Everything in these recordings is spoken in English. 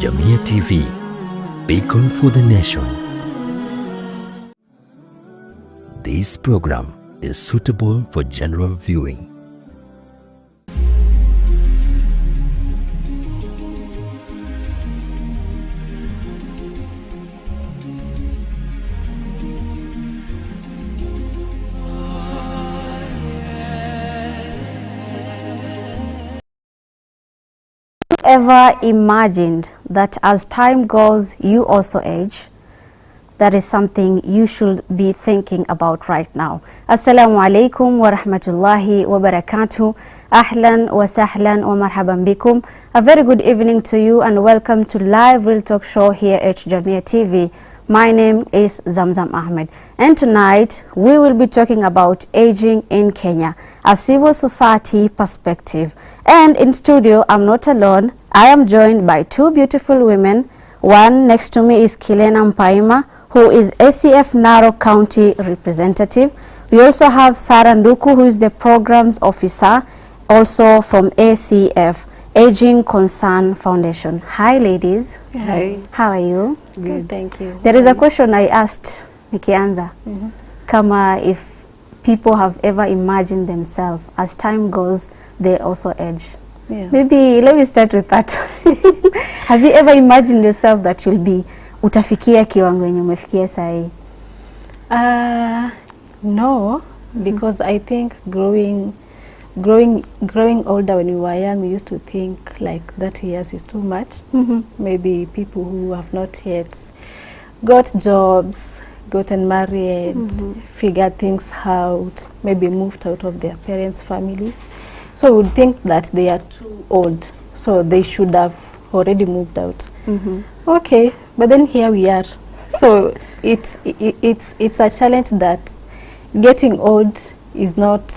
JamiaTV, beacon for the nation. This program is suitable for general viewing. Ever imagined that as time goes you also age? That is something you should be thinking about right now. Assalamu alaikum wa rahmatullahi wa barakatuh. Ahlan wa sahlan wa marhaban bikum. A very good evening to you and welcome to live real talk show here at JamiaTV. My name is Zamzam Ahmed and tonight we will be talking about aging in Kenya, a civil society perspective. And in studio, I'm not alone. I am joined by two beautiful women. One next to me is Kilena Mpaima, who is ACF Narok County representative. We also have Sarah Nduku, who is the programs officer, also from ACF, Aging Concern Foundation. Hi, ladies. Hi. How are you? Good, thank you. There is a question I asked Nikianza. Kama if people have ever imagined themselves as time goes, they also age. Yeah. Maybe let me start with that. Have you ever imagined yourself that you'll be utafikia kiwango yenye umefikia sahi? No, because I think growing older when we were young, we used to think like 30 years is too much. Maybe people who have not yet got jobs, gotten married, figured things out, maybe moved out of their parents' families. So we would think that they are too old, so they should have already moved out. Okay, but then here we are. So it's a challenge that getting old is not,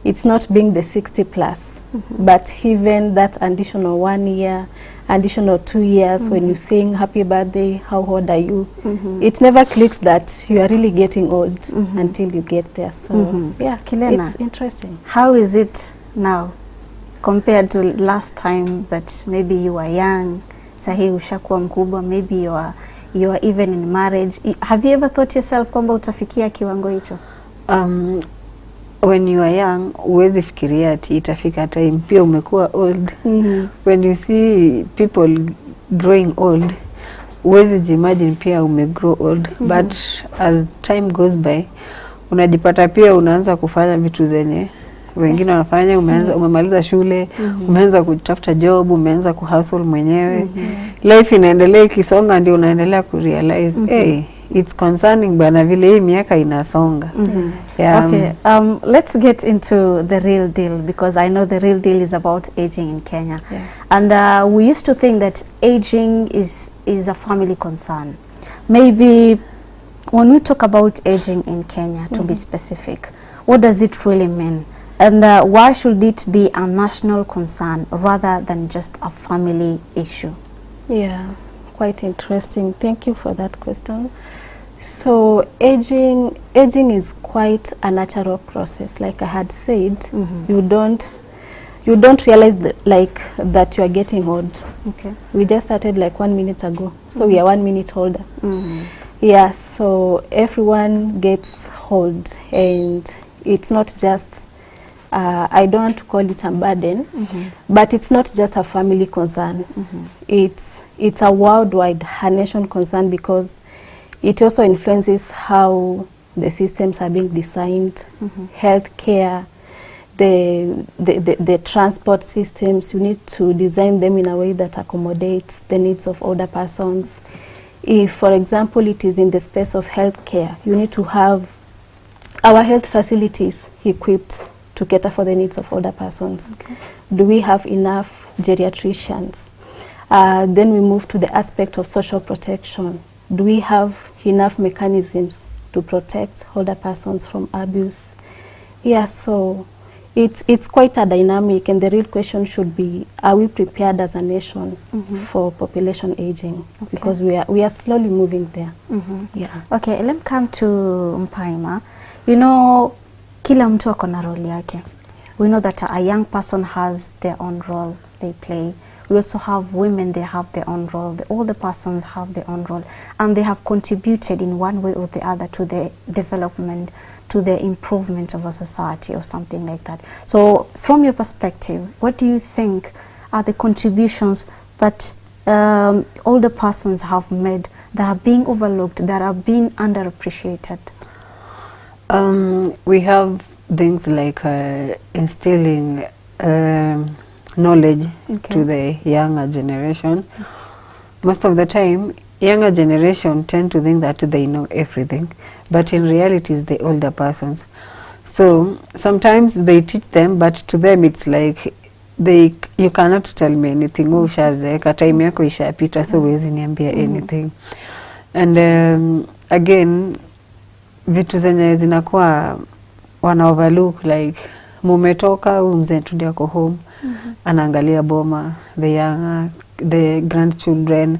it's not being the 60 plus, but even that additional 1 year, additional 2 years, when you sing happy birthday, how old are you? It never clicks that you are really getting old until you get there. So yeah, Kilena, it's interesting. how is it now compared to last time that maybe you were young, sahi ushakuwa mkubwa, maybe you are even in marriage? Have you ever thought yourself kwamba utafikia kiwango hicho? When you are young, uwezi fikiria ati itafika time pia umekuwa old. When you see people growing old, uwezi jimagine pia umegrow old. But as time goes by, unajipata pia unaanza kufanya vitu zenye wengine wanafanya. Umemaliza shule, umeanza kutafuta job, umeanza kuhustle mwenyewe. Life inaendelea ikisonga, ndio unaendelea kurealize hey, it's concerning bana vile hii miaka inasonga. Okay, let's get into the real deal, because I know the real deal is about aging in Kenya. And we used to think that aging is a family concern. Maybe when we talk about aging in Kenya, to be specific, what does it really mean? And why should it be a national concern rather than just a family issue? Yeah, quite interesting. Thank you for that question. So aging is quite a natural process. Like I had said, you don't realize that you are getting old. Okay. We just started like 1 minute ago, so we are 1 minute older. Yeah, so everyone gets old, and it's not just I don't want to call it a burden, but it's not just a family concern. It's a worldwide, a nation concern, because it also influences how the systems are being designed, healthcare, the transport systems. You need to design them in a way that accommodates the needs of older persons. If, for example, it is in the space of healthcare, you need to have our health facilities equipped to cater for the needs of older persons. Do we have enough geriatricians? Then we move to the aspect of social protection. Do we have enough mechanisms to protect older persons from abuse? Yeah, so it's quite a dynamic, and the real question should be, are we prepared as a nation for population aging? Because we are slowly moving there. Yeah. Okay, let me come to Mpaima. You know, kila mtu ako na role yake. We know that a young person has their own role they play. we also have women, they have their own role. The older persons have their own role, and they have contributed in one way or the other to the development, to the improvement of a society or something like that. So from your perspective, what do you think are the contributions that older persons have made that are being overlooked, that are being underappreciated? We have things like instilling knowledge to the younger generation. Most of the time, younger generation tend to think that they know everything, but in reality it's the older persons. So sometimes they teach them, but to them it's like you cannot tell me anything. Ushazeeka, time yako ishapita, so huwezi niambia anything. And again, vitu zenye zinakuwa wana overlook, like mumetoka, huyu mzee ndio ako home, anaangalia boma, the grandchildren,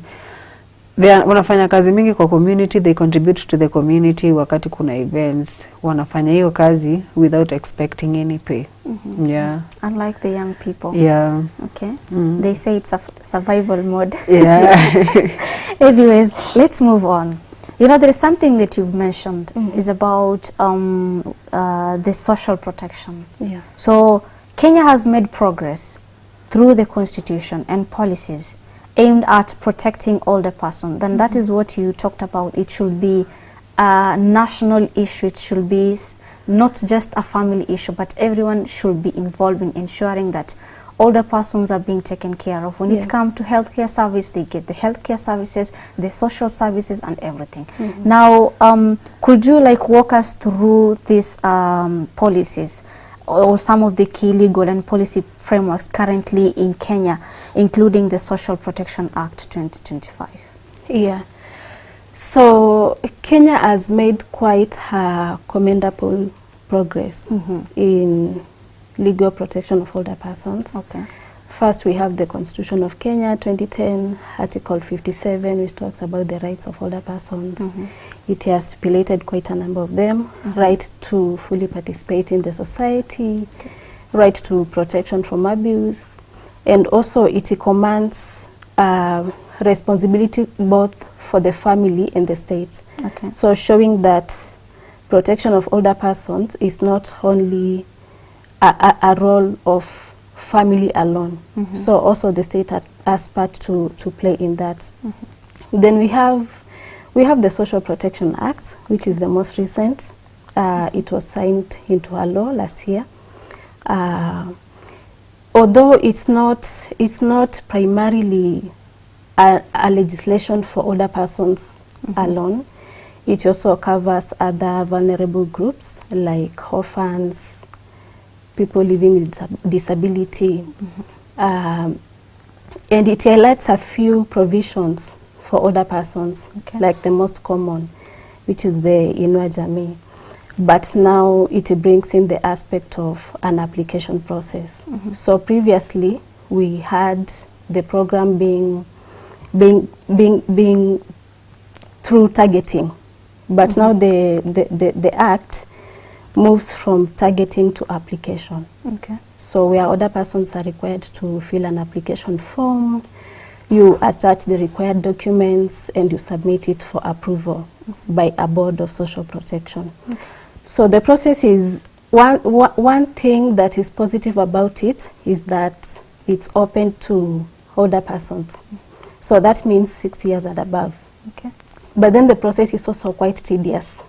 wanafanya kazi mingi kwa community, they contribute to the community. Wakati kuna events, wanafanya hiyo kazi without expecting any pay. Yeah. Unlike the young people. Yeah. Okay. They say it's a survival mode. Yeah. Anyways, let's move on. You know, there is something that you've mentioned is about the social protection. Yeah. So Kenya has made progress through the constitution and policies aimed at protecting older persons. Then that is what you talked about. It should be a national issue. It should be not just a family issue, but everyone should be involved in ensuring that older persons are being taken care of. When it comes to healthcare service, they get the healthcare services, the social services, and everything. Now, could you walk us through these policies or some of the key legal and policy frameworks currently in Kenya, including the Social Protection Act 2025? Yeah. So Kenya has made quite a commendable progress in legal protection of older persons. Okay. First, we have the Constitution of Kenya 2010, Article 57, which talks about the rights of older persons. It has stipulated quite a number of them: right to fully participate in the society, right to protection from abuse, and also it commands responsibility both for the family and the state. Okay. So showing that protection of older persons is not only a role of family alone. So also the state has part to play in that. Then we have the Social Protection Act, which is the most recent. It was signed into a law last year. Although it's not primarily a legislation for older persons alone, it also covers other vulnerable groups like orphans, people living with disability, and it highlights a few provisions for older persons, like the most common, which is the Inua Jamii. But now it brings in the aspect of an application process. So previously we had the program being through targeting, but now the act moves from targeting to application. Okay. So where older persons are required to fill an application form, you attach the required documents and you submit it for approval by a board of social protection. So the process is, one thing that is positive about it is that it's open to older persons. So that means 60 years and above. Okay. But then the process is also quite tedious,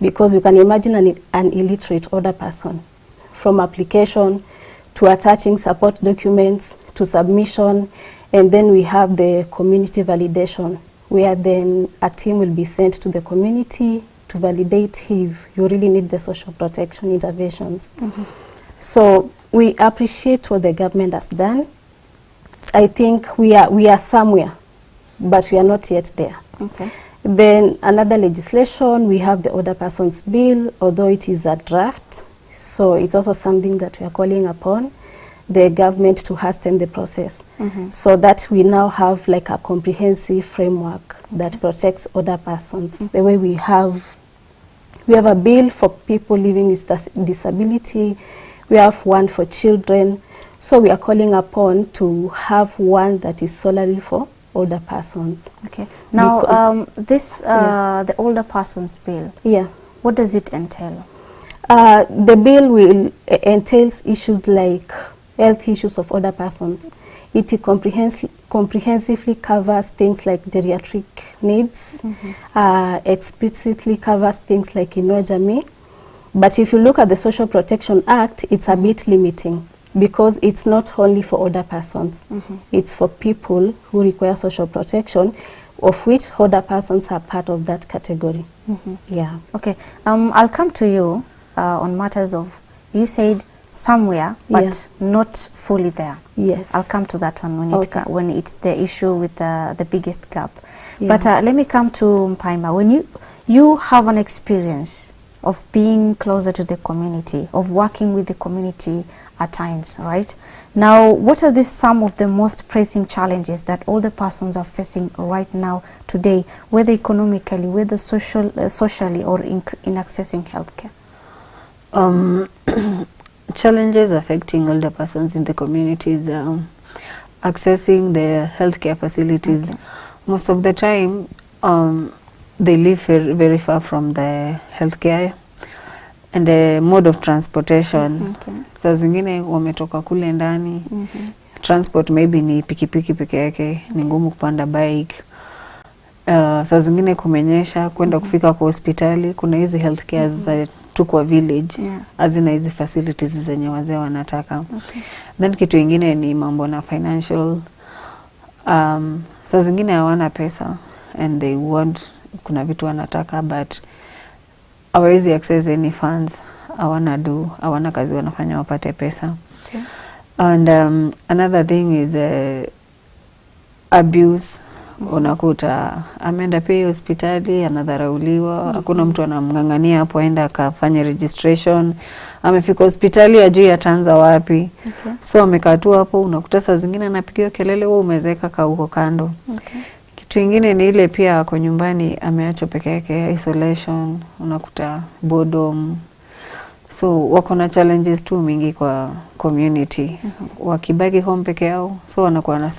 because you can imagine an illiterate older person, from application to attaching support documents to submission, and then we have the community validation, where then a team will be sent to the community to validate if you really need the social protection interventions. So we appreciate what the government has done. I think we are somewhere, but we are not yet there. Okay. Then another legislation, we have the Older Persons Bill, although it is a draft, so it's also something that we are calling upon the government to hasten the process, so that we now have like a comprehensive framework that protects older persons. The way we have a bill for people living with disability, we have one for children, So we are calling upon to have one that is solely for older persons. Okay. Now, Because, the older persons bill, Yeah. what does it entail? The bill will entails issues like health issues of older persons. It comprehensively covers things like geriatric needs, explicitly covers things like Inua Jamii. But if you look at the Social Protection Act, it's a bit limiting because it's not only for older persons. It's for people who require social protection, of which older persons are part of that category. Yeah. Okay. I'll come to you on matters of, you said somewhere, but not fully there. Yes. I'll come to that one when when it's the issue with the biggest gap. Yeah. But let me come to Mpaima. When you have an experience of being closer to the community, of working with the community at times, right? Now, what are some of the most pressing challenges that older persons are facing right now today, whether economically, whether socially, or in accessing healthcare? Challenges affecting older persons in the communities, accessing the healthcare facilities. Most of the time, they live very far from the healthcare and the mode of transportation. Saa zingine wametoka kule ndani, transport maybe ni pikipiki peke yake, ni ngumu kupanda bike. Saa zingine kumenyesha, kwenda kufika kwa hospitali, kuna hizi healthcare za tu kwa village, hazina hizi facilities zenye wazee wanataka. Then kitu ingine ni mambo na financial. Saa zingine hawana pesa and they want, kuna vitu wanataka but hawezi access any funds, hawana kazi wanafanya wapate pesa. And another thing is abuse. Unakuta ameenda pia hospitali anadharauliwa, hakuna mtu anamngangania hapo aenda akafanya registration, amefika hospitali ajui ataanza wapi. So amekaa tu hapo, unakuta saa zingine anapigiwa kelele, wewe umezeka kaa huko kando. Kitu ingine ni ile pia kwa nyumbani ameachwa peke yake, isolation, unakuta boredom. So wako na challenges tu mingi kwa community. Wakibaki home peke yao, so wanakuwa na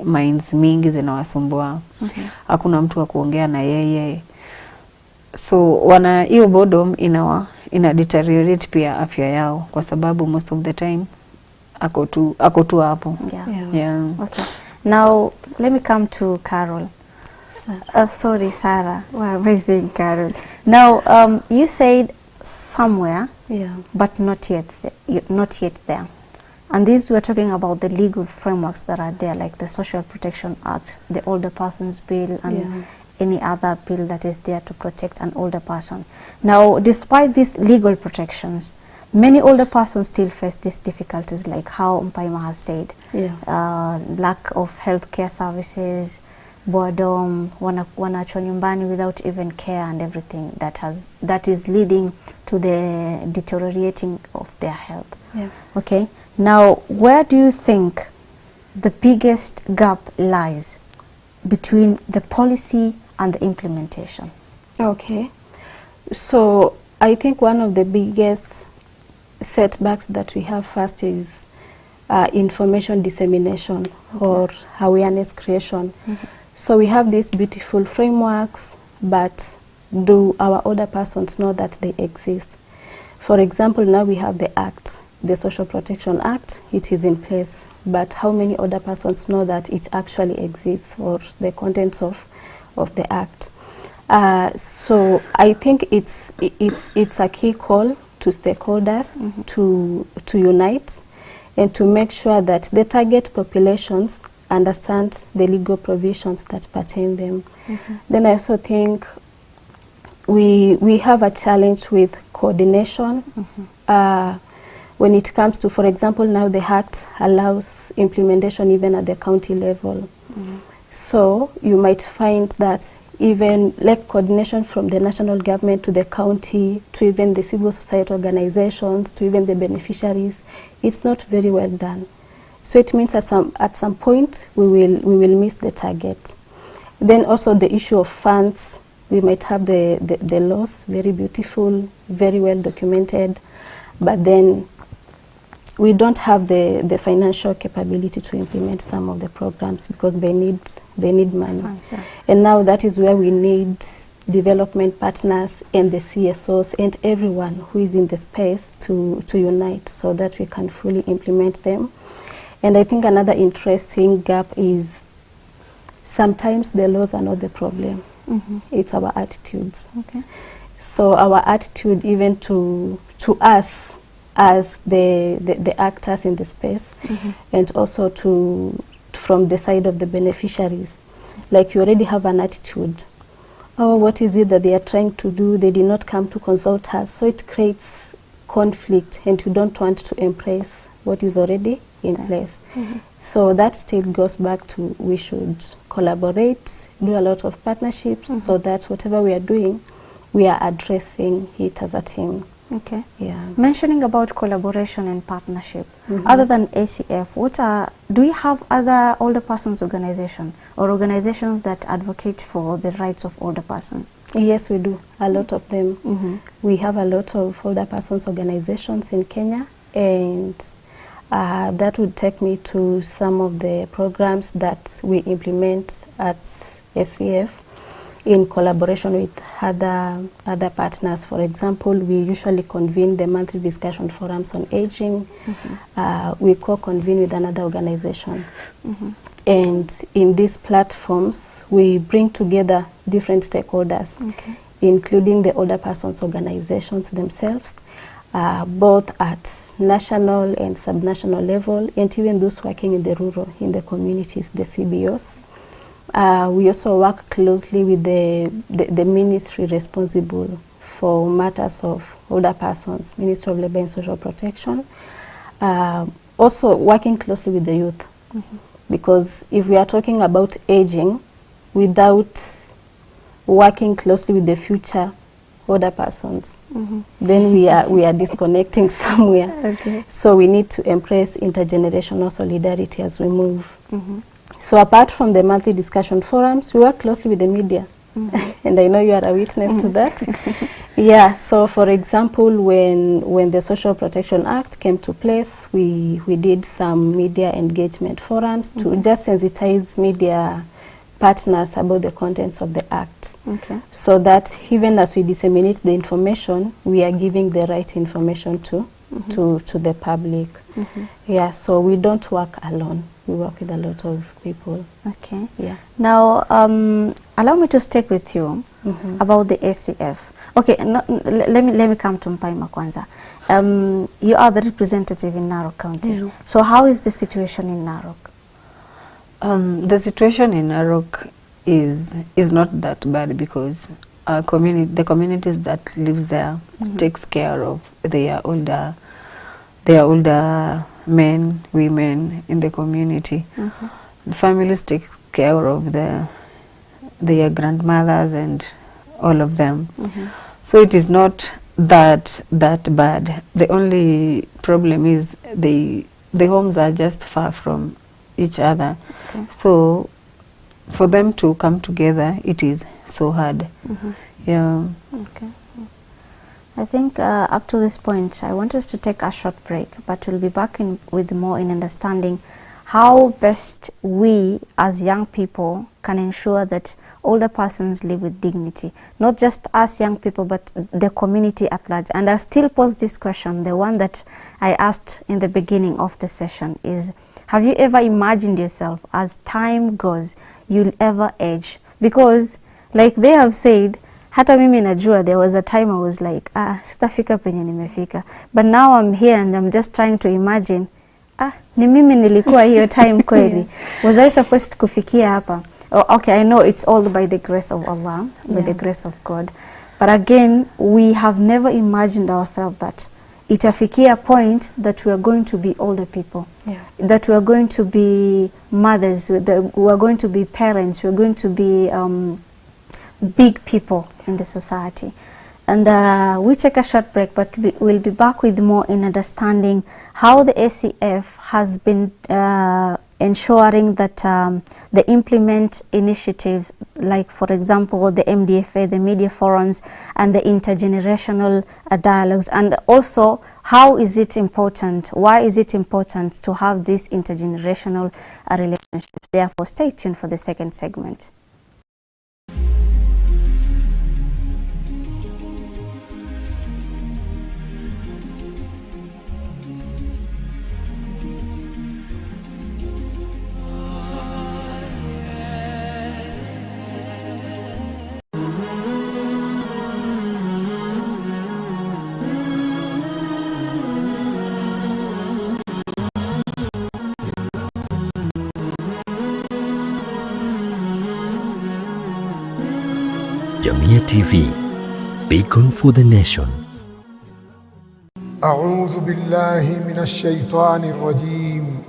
minds mingi zinawasumbua. Hakuna mtu wa kuongea na yeye. So hiyo boredom ina deteriorate pia afya yao kwa sababu most of the time ako tu hapo. Okay. Now let me come to Carol. Sorry, Sarah. Why am I saying Carol? Now you said somewhere, but not yet there. And this, we're talking about the legal frameworks that are there, like the Social Protection Act, the Older Persons Bill, and any other bill that is there to protect an older person. Now, despite these legal protections, many older persons still face these difficulties, like how Mpaima has said, lack of healthcare services, boredom, wanaachwa nyumbani without even care and everything that is leading to the deteriorating of their health. Okay, now where do you think the biggest gap lies between the policy and the implementation? Okay, so I think one of the biggest setbacks that we have first is information dissemination or awareness creation. So we have these beautiful frameworks, but do our older persons know that they exist? For example, now we have the Act, the Social Protection Act, it is in place, but how many older persons know that it actually exists or the contents of the Act? So I think it's a key call to stakeholders to unite and to make sure that the target populations understand the legal provisions that pertain them. Then I also think we have a challenge with coordination when it comes to, for example, now the Act allows implementation even at the county level. So you might find that even like coordination from the national government to the county to even the civil society organizations to even the beneficiaries, it's not very well done. So it means at some point we will miss the target. Then also the issue of funds, we might have the laws, very beautiful, very well documented, but then we don't have the financial capability to implement some of the programs because they need money. And now that is where we need development partners and the CSOs and everyone who is in the space to unite so that we can fully implement them. And I think another interesting gap is sometimes the laws are not the problem. It's our attitudes. So our attitude even to us as the actors in the space, and also from the side of the beneficiaries. Like you already have an attitude. Oh, what is it that they are trying to do? They did not come to consult us. So it creates conflict, and you don't want to embrace what is already in place. So that still goes back to we should collaborate, do a lot of partnerships so that whatever we are doing, we are addressing it as a team. Okay. Yeah. Mentioning about collaboration and partnership, other than ACF, do you have other older persons organization or organizations that advocate for the rights of older persons? Yes, we do. A lot of them. We have a lot of older persons organizations in Kenya, and that would take me to some of the programs that we implement at ACF in collaboration with other partners. For example, we usually convene the monthly discussion forums on aging. We co-convene with another organization. And in these platforms, we bring together different stakeholders, including the older persons organizations themselves, both at national and subnational level, and even those working in the rural, in the communities, the CBOs. We also work closely with the ministry responsible for matters of older persons, Ministry of Labour and Social Protection. Also working closely with the youth, because if we are talking about aging without working closely with the future older persons, then we are disconnecting somewhere. So we need to embrace intergenerational solidarity as we move. So apart from the monthly discussion forums, we work closely with the media. And I know you are a witness to that. Yeah, so for example, when the Social Protection Act came to place, we did some media engagement forums to just sensitize media partners about the contents of the act. So that even as we disseminate the information, we are giving the right information to the public. Yeah, so we don't work alone. We work with a lot of people. Okay. Yeah. Now, allow me to stick with you about the ACF. Okay, let me come to Mpaima Kwanza. You are the representative in Narok County. So how is the situation in Narok? The situation in Narok is not that bad because the communities that lives there takes care of their older men, women in the community. The families take care of their grandmothers and all of them. So it is not that bad. The only problem is the homes are just far from each other. So for them to come together, it is so hard. Yeah. Okay. I think up to this point, I want us to take a short break, but we'll be back with more in understanding how best we as young people can ensure that older persons live with dignity. Not just us young people, but the community at large. And I'll still pose this question, the one that I asked in the beginning of the session is, have you ever imagined yourself as time goes, you'll ever age? Because like they have said, hata mimi najua there was a time I was like, sitafika penye nimefika. But now I'm here and I'm just trying to imagine, ni mimi nilikuwa hiyo time kweli. Was I supposed to kufikia hapa? Oh, okay, I know it's all by the grace of Allah, by the grace of God. But again, we have never imagined ourselves that itafikia point that we are going to be older people. That we are going to be mothers, we are going to be parents, we are going to be big people in the society. And we take a short break, but we'll be back with more in understanding how the ACF has been ensuring that they implement initiatives like, for example, the MDFA, the media forums, and the intergenerational dialogues. And also, how is it important? Why is it important to have these intergenerational relationships? Therefore, stay tuned for the second segment. JamiaTV, beacon for the nation. أعوذ بالله من الشيطان الرجيم.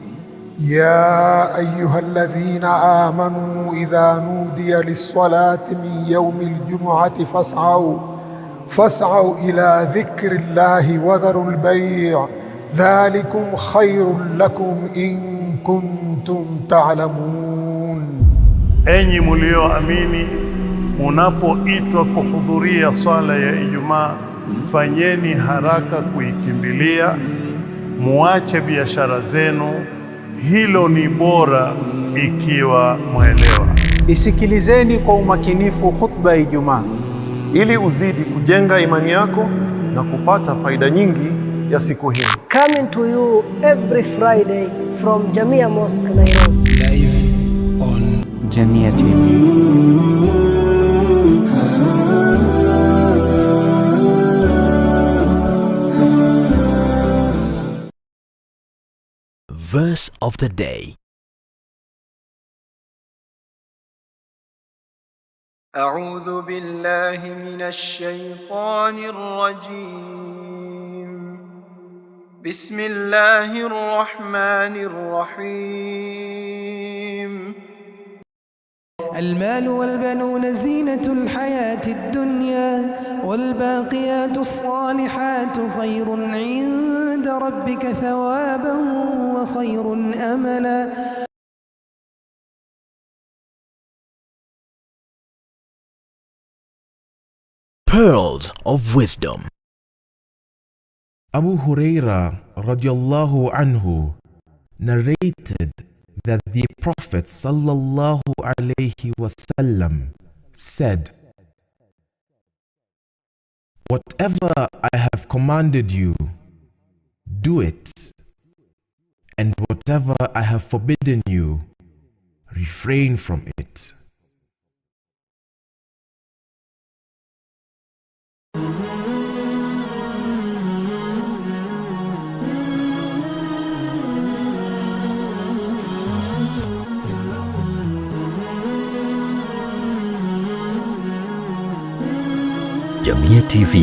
يا أيها الذين آمنوا إذا نودي للصلاة من يوم الجمعة فاسعوا إلى ذكر الله وذروا البيع ذلكم خير لكم إن كنتم تعلمون. Enyi mlioamini, munapoitwa kuhudhuria swala ya Ijumaa, fanyeni haraka kuikimbilia, muache biashara zenu, hilo ni bora ikiwa mwelewa. Isikilizeni kwa umakinifu khutba ya Ijumaa ili uzidi kujenga imani yako na kupata faida nyingi ya siku hii. Coming to you every Friday from Jamia Mosque, Nairobi. Live on JamiaTV. Verse of the day. أعوذ بالله من الشيطان الرجيم. بسم الله الرحمن الرحيم. المال والبنون زينة الحياة الدنيا والباقيات الصالحات خير عند ربك ثوابا وخير أملا. Pearls of Wisdom. Abu Huraira radiallahu anhu narrated that the Prophet sallallahu alayhi wasallam said, "Whatever I have commanded you, do it, and whatever I have forbidden you, refrain from it." JamiaTV,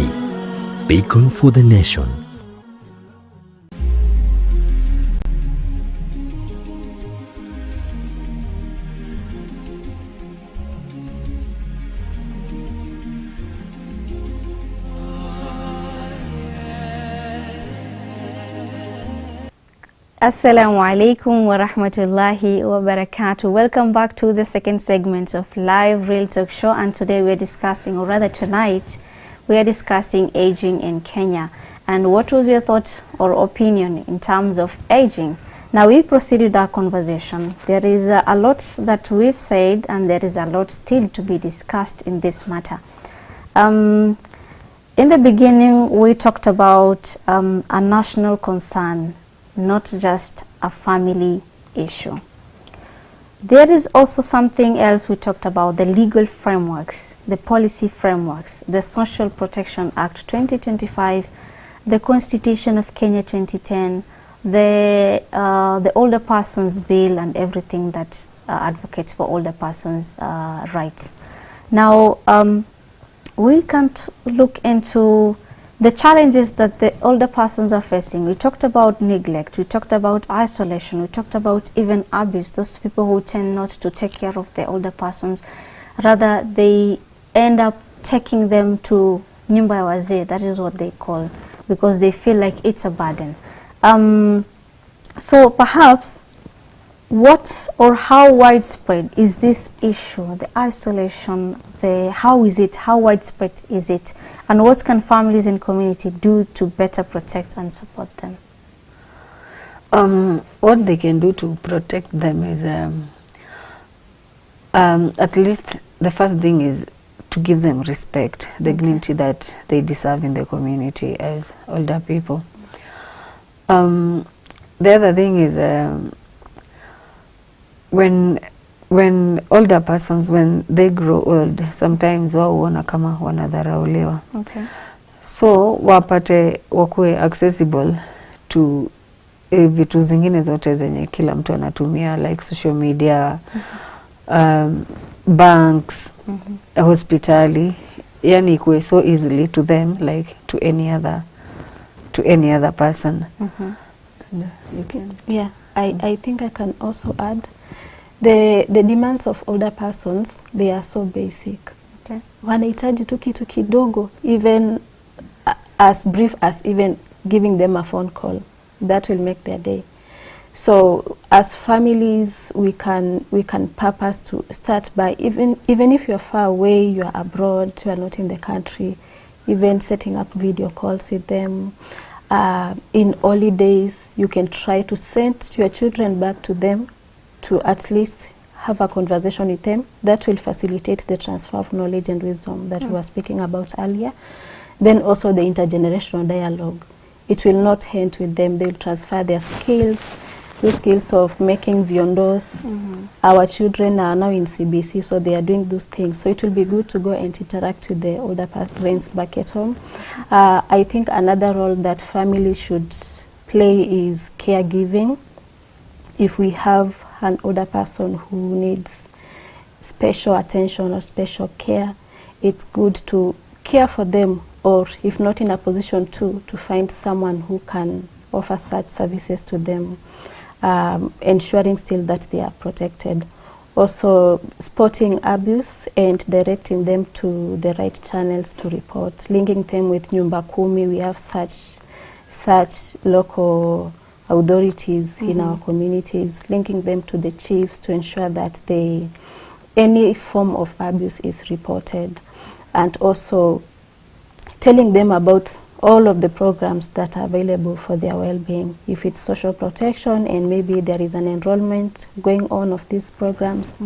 beacon for the nation. Assalamu alaikum wa rahmatullahi wa barakatuh. Welcome back to the second segment of Live Real Talk Show, and today we are discussing, or rather tonight, we are discussing aging in Kenya. And what was your thought or opinion in terms of aging? Now we proceed with our conversation. There is a lot that we've said, and there is a lot still to be discussed in this matter. In the beginning, we talked about a national concern, not just a family issue. There is also something else we talked about: the legal frameworks, the policy frameworks, the Social Protection Act 2025, the Constitution of Kenya 2010, the Older Persons Bill, and everything that advocates for older persons' rights. Now, we can't look into the challenges that the older persons are facing. We talked about neglect, we talked about isolation, we talked about even abuse. Those people who tend not to take care of the older persons, rather they end up taking them to nyumba ya wazee, that is what they call, because they feel like it's a burden. So perhaps what or how widespread is this issue, the isolation, how widespread is it, and what can families and community do to better protect and support them? What they can do to protect them is at least the first thing is to give them respect, the dignity that they deserve in the community as older people. The other thing is when older persons, when they grow old, sometimes wao huona kama wanadharauliwa. Okay. So wapate wakue accessible to vitu zingine zote zenye kila mtu anatumia, like social media, banks, hospitali, yani ikue so easily to them like to any other person. You can. Yeah, I think I can also add the demands of older persons, they are so basic. Okay. Wanahitaji tu kitu kidogo, even as brief as even giving them a phone call. That will make their day. So as families, we can purpose to start by even if you're far away, you are abroad, you are not in the country, even setting up video calls with them. In holidays, you can try to send your children back to them to at least have a conversation with them. That will facilitate the transfer of knowledge and wisdom that we were speaking about earlier. Then also the intergenerational dialogue. It will not end with them. They will transfer their skills, the skills of making viondos. Our children are now in CBC, so they are doing those things. So it will be good to go and interact with the older parents back at home. I think another role that families should play is caregiving. If we have an older person who needs special attention or special care, it's good to care for them, or if not in a position to find someone who can offer such services to them, ensuring still that they are protected. Also spotting abuse and directing them to the right channels to report, linking them with Nyumba Kumi. We have such local authorities in our communities, linking them to the chiefs to ensure that any form of abuse is reported, and also telling them about all of the programs that are available for their well-being. If it's social protection and maybe there is an enrollment going on of these programs,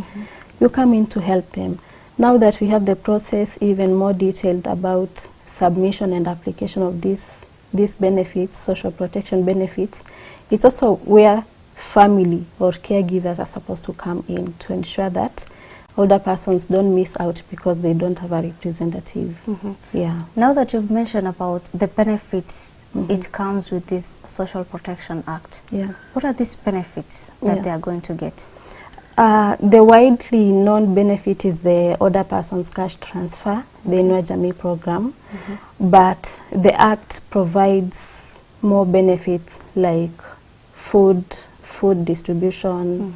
you come in to help them. Now that we have the process even more detailed about submission and application of these benefits, social protection benefits, it's also where family or caregivers are supposed to come in to ensure that older persons don't miss out because they don't have a representative. Yeah. Now that you've mentioned about the benefits it comes with this Social Protection Act, what are these benefits that they are going to get? The widely known benefit is the older persons cash transfer, the Inua Jamii program, but the Act provides more benefits like food distribution,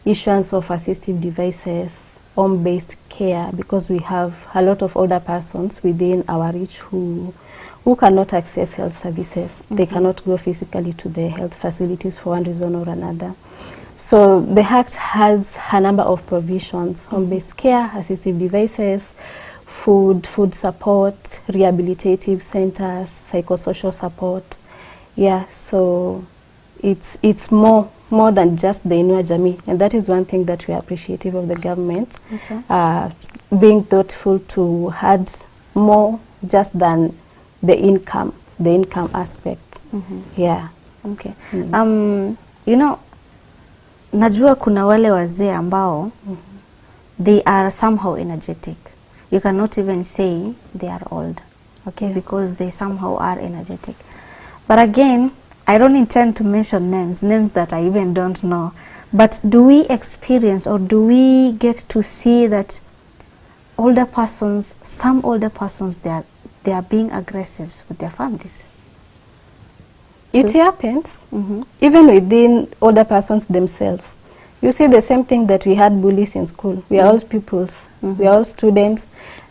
issuance of assistive devices, home-based care, because we have a lot of older persons within our reach who cannot access health services. They cannot go physically to the health facilities for one reason or another. So the Act has a number of provisions: home-based care, assistive devices, food support, rehabilitative centers, psychosocial support. Yeah, so it's more than just the Inua Jamii, and that is one thing that we are appreciative of the government, being thoughtful to add more just than the income aspect. Yeah. Okay. You know, najua kuna wale wazee ambao they are somehow energetic. You cannot even say they are old, okay, because they somehow are energetic. But again, I don't intend to mention names that I even don't know. But do we experience or do we get to see that older persons, some older persons, they are being aggressive with their families? It happens, even within older persons themselves. You see the same thing that we had bullies in school. We are all pupils, we are all students,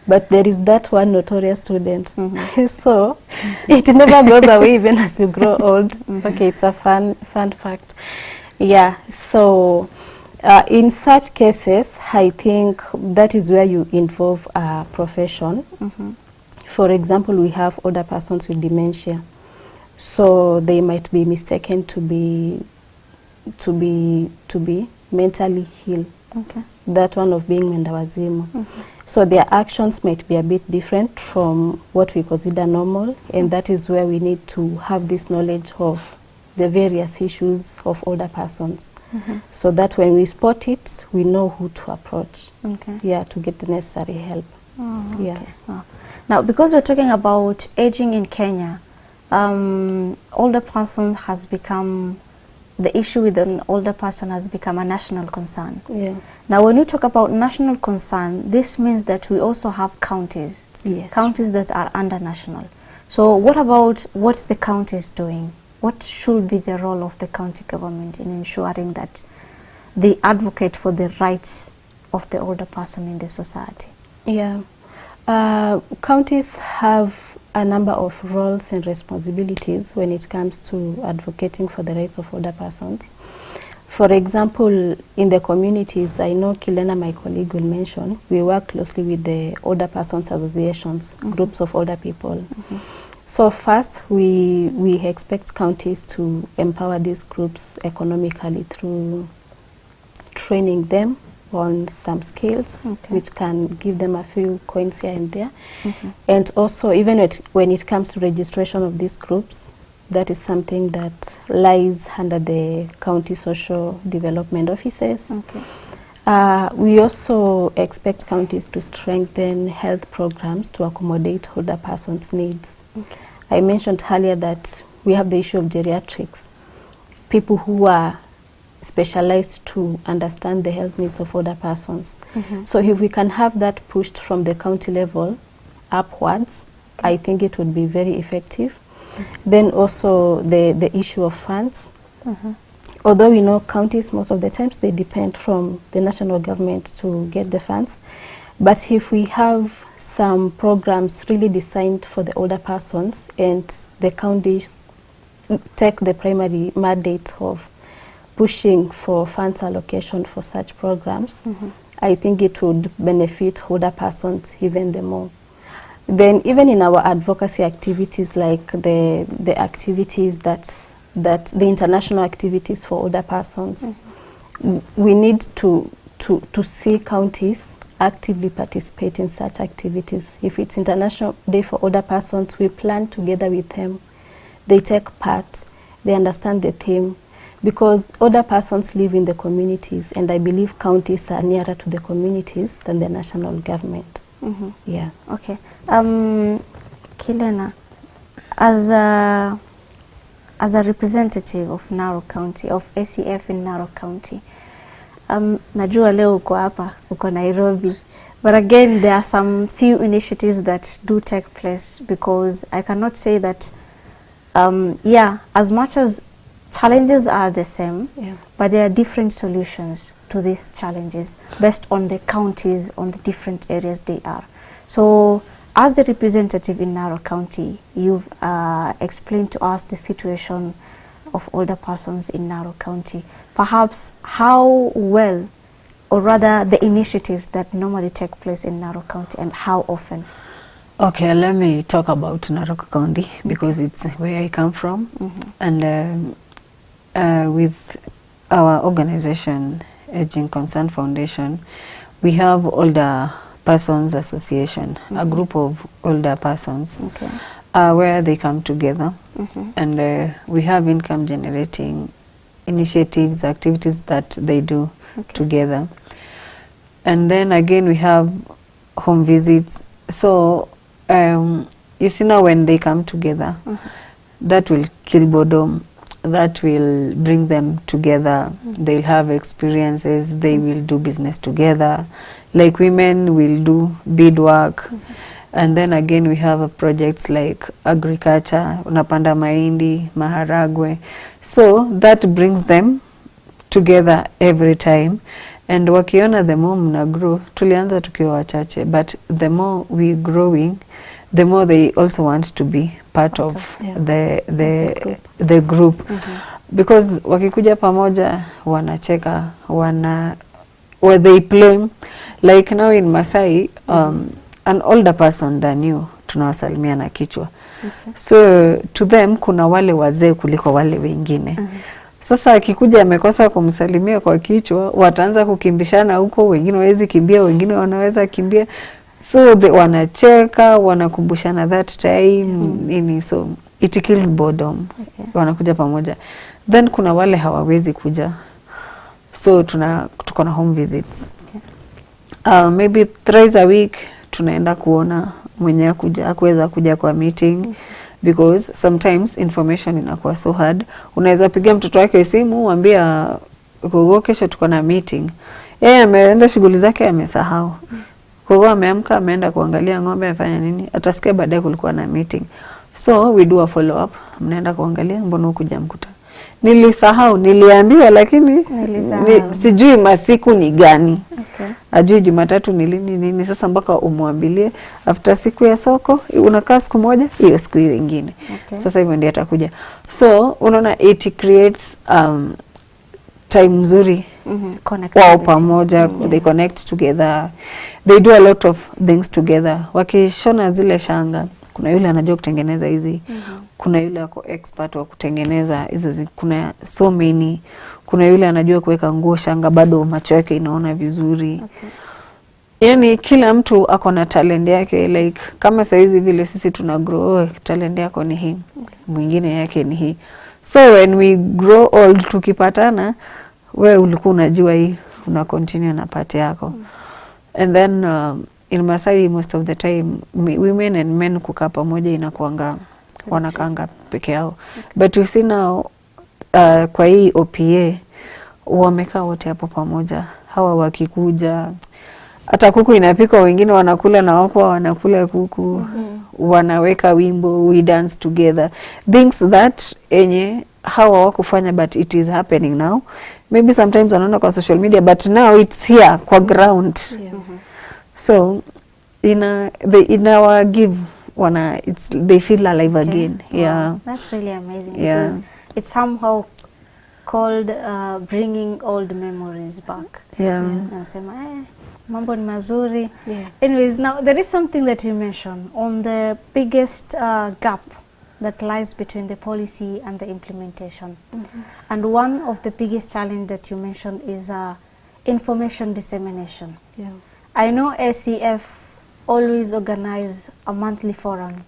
but there is that one notorious student. So it never goes away even as you grow old. Okay, it's a fun fact. Yeah, so in such cases, I think that is where you involve a profession. For example, we have older persons with dementia, so they might be mistaken to be mentally ill. That one of being mendawazimu. So their actions might be a bit different from what we consider normal, and that is where we need to have this knowledge of the various issues of older persons, so that when we spot it, we know who to approach. Yeah, to get the necessary help. Yeah. Now, because we're talking about aging in Kenya, older person has become, the issue with an older person has become a national concern. Yeah. Now, when you talk about national concern, this means that we also have counties. Yes. Counties that are under national. So what about what the county is doing? What should be the role of the county government in ensuring that they advocate for the rights of the older person in the society? Yeah. Counties have a number of roles and responsibilities when it comes to advocating for the rights of older persons. For example, in the communities, I know Kilena, my colleague, will mention, we work closely with the older persons associations, groups of older people. So first, we expect counties to empower these groups economically through training them on some skills, which can give them a few coins here and there. And also, even when it comes to registration of these groups, that is something that lies under the county social development offices. We also expect counties to strengthen health programs to accommodate older persons' needs. I mentioned earlier that we have the issue of geriatrics, people who are specialized to understand the health needs of older persons. So if we can have that pushed from the county level upwards, I think it would be very effective. Then also the issue of funds. Although we know counties, most of the times they depend from the national government to get the funds. But if we have some programs really designed for the older persons and the counties take the primary mandate of pushing for funds allocation for such programs, I think it would benefit older persons even the more. Then even in our advocacy activities, like the activities that the international activities for older persons, we need to see counties actively participate in such activities. If it's International Day for Older Persons, we plan together with them. They take part, they understand the theme, because older persons live in the communities, and I believe counties are nearer to the communities than the national government. Yeah. Okay. Kilena, as a representative of Narok County, of ACF in Narok County, najua leo uko hapa, uko Nairobi, but again there are some few initiatives that do take place, because I cannot say that yeah, as much as challenges are the same, but there are different solutions to these challenges based on the counties, on the different areas they are. So as the representative in Narok County, you've explained to us the situation of older persons in Narok County. Perhaps how well, or rather the initiatives that normally take place in Narok County, and how often? Okay, let me talk about Narok County, because it's where I come from. And with our organization, Aging Concern Foundation, we have Older Persons Association, a group of older persons, where they come together, and we have income generating initiatives, activities that they do together. And then again we have home visits. So you see, now when they come together, that will kill boredom, that will bring them together. They'll have experiences, they will do business together, like women will do beadwork. And then again we have projects like agriculture, unapanda mahindi, maharagwe. So that brings them together every time. And wakiona, the more mna grow, tulianza tukiwa wachache, but the more we growing, the more they also want to be part of the group. because wakikuja pamoja wanacheka, where they play like now in Masai, an older person than you tunawasalimia na kichwa. Okay. So to them kuna wale wazee kuliko wale wengine. Sasa akikuja amekosa kumsalimia kwa kichwa, wataanza kukimbishana huko, wengine wawezi kimbia, wengine wanaweza kimbia. So wanacheka, wanakumbushana that time nini, so it kills boredom. Okay. Wanakuja pamoja. Then kuna wale hawawezi kuja. So tuko na home visits. Okay. Maybe thrice a week tunaenda kuona mwenye hakuweza kuja kwa meeting. Because sometimes information inakuwa so hard. Unaweza pigia mtoto wake simu, mwambia gogo kesho tuko na meeting. Yeye ameenda shughuli zake, amesahau. Gogo ameamka ameenda kuangalia ng'ombe afanya nini, atasikia baadaye kulikuwa na meeting. So we do a follow up. Mnaenda kuangalia, mbona hukuja mkuta? Nilisahau, niliambiwa lakini sijui masiku ni gani. Okay. Ajui Jumatatu ni nini, sasa mpaka umwambilie after siku ya soko unakaa siku moja, hiyo siku nyingine. Okay. Sasa hivyo ndiye atakuja. So unaona it creates time nzuri wao pamoja. They connect together, they do a lot of things together. Wakishona zile shanga, kuna yule anajua kutengeneza hizi, kuna yule ako expert wa kutengeneza hizo, kuna so many. Kuna yule anajua kuweka nguo shanga, bado macho yake inaona vizuri. Okay. Yani kila mtu ako na talent yake, like kama saizi vile sisi tuna grow, talent yako ni hii, mwingine yake ni hii. So when we grow old, tukipatana, we ulikuwa unajua hii, una continue na part yako. And then in Masai most of the time women and men kukaa pamoja inakuanga wanakanga peke yao. Okay. But you see now kwa hii OPA wamekaa wote hapo pamoja. Hawa wakikuja hata kuku inapikwa, wengine wanakula na wako wanakula kuku. Wanaweka wimbo, we dance together, things that hawa wakufanya, but it is happening now. Maybe sometimes wanaona kwa social media, but now it's here kwa ground. So they feel alive again. Yeah. Wow. That's really amazing. Because it's somehow called bringing old memories back. Yeah. Nasema mambo ni mazuri. Yeah. Anyways, now there is something that you mentioned on the biggest gap that lies between the policy and the implementation. And one of the biggest challenge that you mentioned is information dissemination. Yeah. I know ACF always organize a monthly forum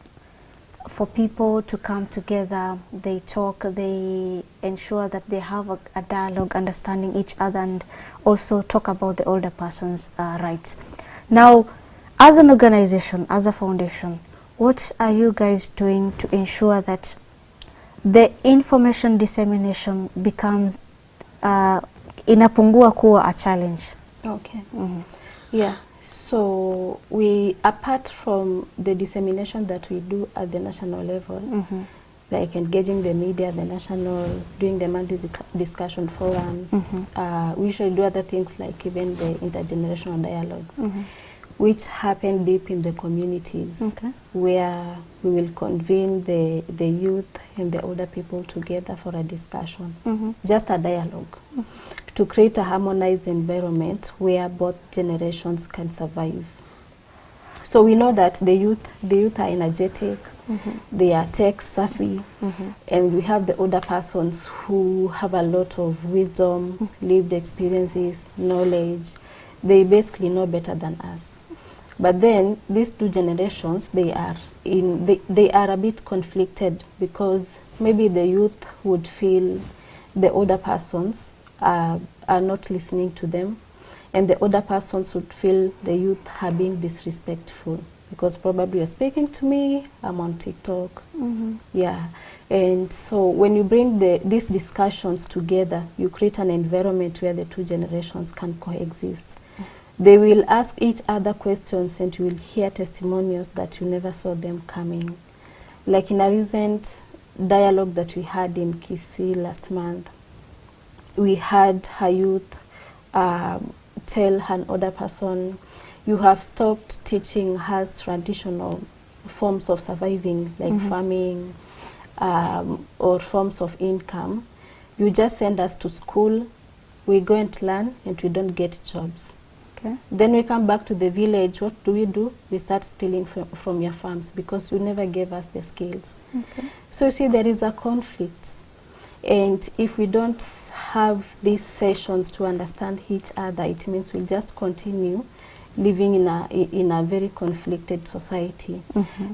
for people to come together. They talk, they ensure that they have a dialogue, understanding each other, and also talk about the older person's rights. Now, as an organization, as a foundation, what are you guys doing to ensure that the information dissemination becomes inapungua kuwa a challenge? Okay. Yeah. So we, apart from the dissemination that we do at the national level, like engaging the media, the national, doing the monthly discussion forums, we usually do other things like even the intergenerational dialogues, which happen deep in the communities, where we will convene the youth and the older people together for a discussion, just a dialogue, to create a harmonized environment where both generations can survive. So we know that the youth are energetic, they are tech savvy, and we have the older persons who have a lot of wisdom, lived experiences, knowledge. They basically know better than us. But then these two generations, they are a bit conflicted, because maybe the youth would feel the older persons are not listening to them, and the older persons would feel the youth are being disrespectful, because probably you're speaking to me, I'm on TikTok. Yeah. And so when you bring these discussions together, you create an environment where the two generations can coexist. They will ask each other questions, and you will hear testimonials that you never saw them coming. Like in a recent dialogue that we had in Kisii last month, we had her youth tell an older person, you have stopped teaching us traditional forms of surviving, like farming or forms of income. You just send us to school, we go and learn, and we don't get jobs. Okay. Then we come back to the village. What do? We start stealing from your farms because you never gave us the skills. Okay. So you see, there is a conflict. And if we don't have these sessions to understand each other, it means we'll just continue living in a very conflicted society.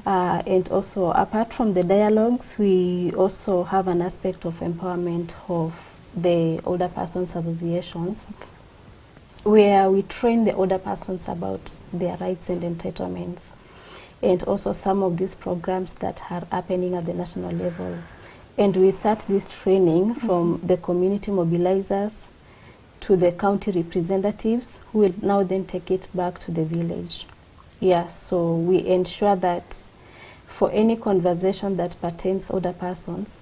And also, apart from the dialogues, we also have an aspect of empowerment of the older persons associations, where we train the older persons about their rights and entitlements, and also some of these programs that are happening at the national level. And we start this training from the community mobilizers to the county representatives, who will now then take it back to the village. Yeah, so we ensure that for any conversation that pertains older persons,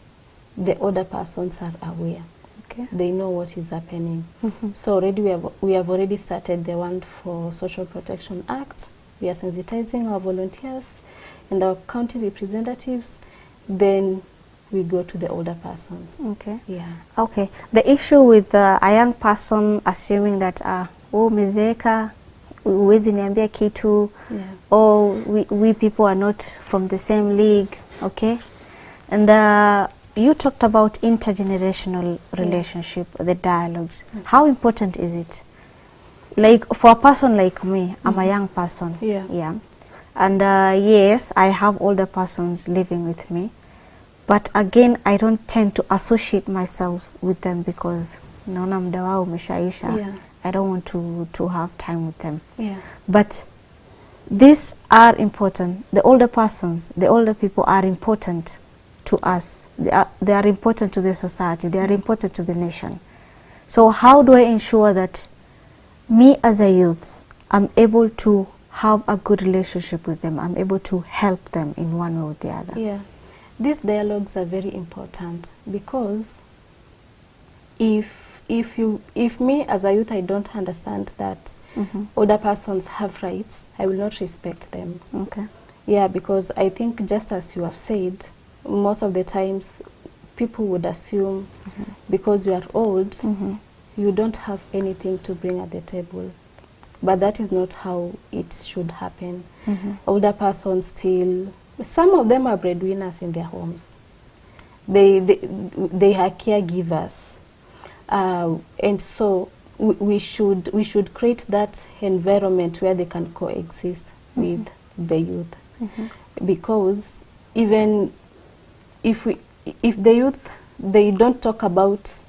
the older persons are aware. Okay. They know what is happening. So already we have already started the one for Social Protection Act. We are sensitizing our volunteers and our county representatives. Then we go to the older persons. Okay. Yeah. Okay. The issue with a young person assuming that mezeka, huwezi niambia kitu, or we people are not from the same league. Okay. And you talked about intergenerational relationship, the dialogues. How important is it? Like for a person like me, I'm a young person. Yeah. And yes, I have older persons living with me. But again, I don't tend to associate myself with them because naona muda wao umeshaisha. I don't want to have time with them. But these are important. The older persons, the older people are important to us. They are important to the society. They are important to the nation. So how do I ensure that me as a youth, I'm able to have a good relationship with them? I'm able to help them in one way or the other. Yeah. These dialogues are very important because if me as a youth, I don't understand that older persons have rights, I will not respect them. Okay. Yeah, because I think just as you have said, most of the times people would assume because you are old, you don't have anything to bring at the table. But that is not how it should happen. Older persons still, some of them are breadwinners in their homes. They are caregivers. And so we should create that environment where they can coexist with the youth. Because even if the youth, they don't talk about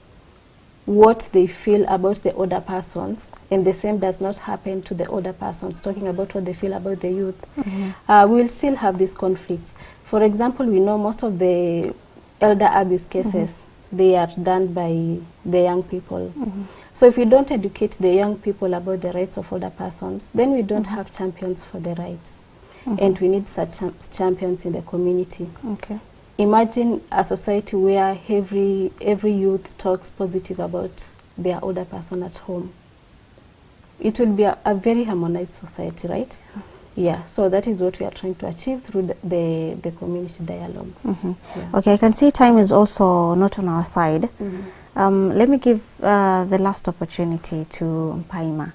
what they feel about the older persons, and the same does not happen to the older persons talking about what they feel about the youth, we will still have these conflicts. For example, we know most of the elder abuse cases, they are done by the young people. So if we don't educate the young people about the rights of older persons, then we don't have champions for the rights. And we need such champions in the community. Okay. Imagine a society where every youth talks positive about their older person at home. It will be a very harmonized society, right? Yeah, so that is what we are trying to achieve through the community dialogues. Okay, I can see time is also not on our side. Let me give the last opportunity to Mpaima.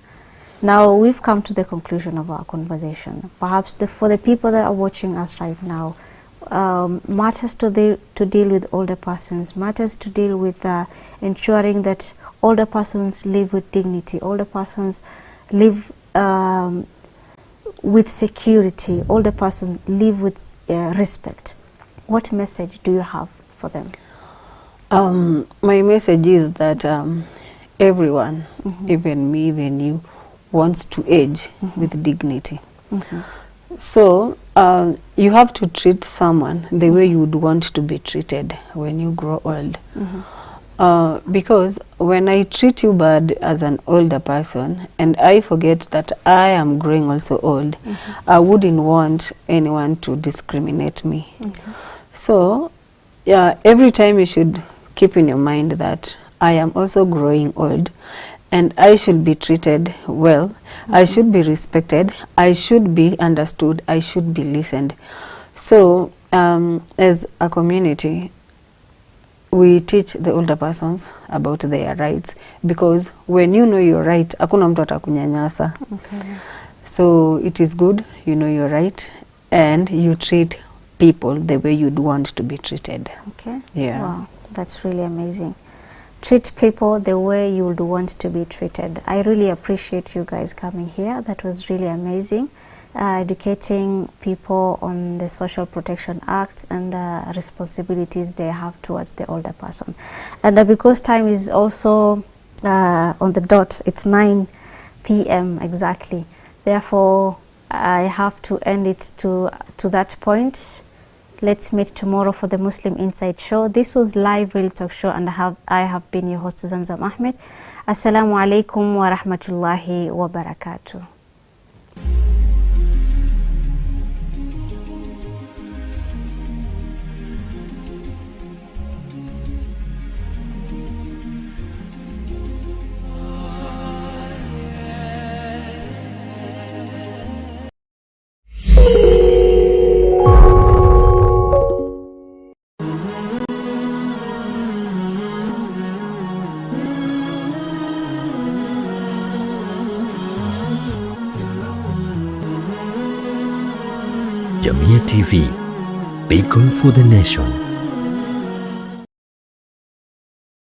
Now, we've come to the conclusion of our conversation. Perhaps for the people that are watching us right now, matters to deal with older persons, matters to deal with ensuring that older persons live with dignity, older persons live with security, older persons live with respect. What message do you have for them? My message is that everyone, even me, even you, wants to age with dignity. So you have to treat someone the way you would want to be treated when you grow old. Because when I treat you bad as an older person and I forget that I am growing also old, I wouldn't want anyone to discriminate me. So yeah, every time you should keep in your mind that I am also growing old and I should be treated well, I should be respected, I should be understood, I should be listened. So as a community, we teach the older persons about their rights, because when you know your right, hakuna mtu atakunyanyasa. Okay. So it is good you know your right and you treat people the way you'd want to be treated. Okay. Yeah. Wow, that's really amazing. Treat people the way you would want to be treated. I really appreciate you guys coming here. That was really amazing. Educating people on the Social Protection Act and the responsibilities they have towards the older person. And because time is also on the dot, it's 9 p.m. exactly. Therefore, I have to end it to that point. Let's meet tomorrow for the Muslim Insight Show. This was Live Real Talk Show, and I have been your host, Zamzam Ahmed. Assalamu alaikum wa rahmatullahi wa barakatuh. JamiaTV, beacon for the nation.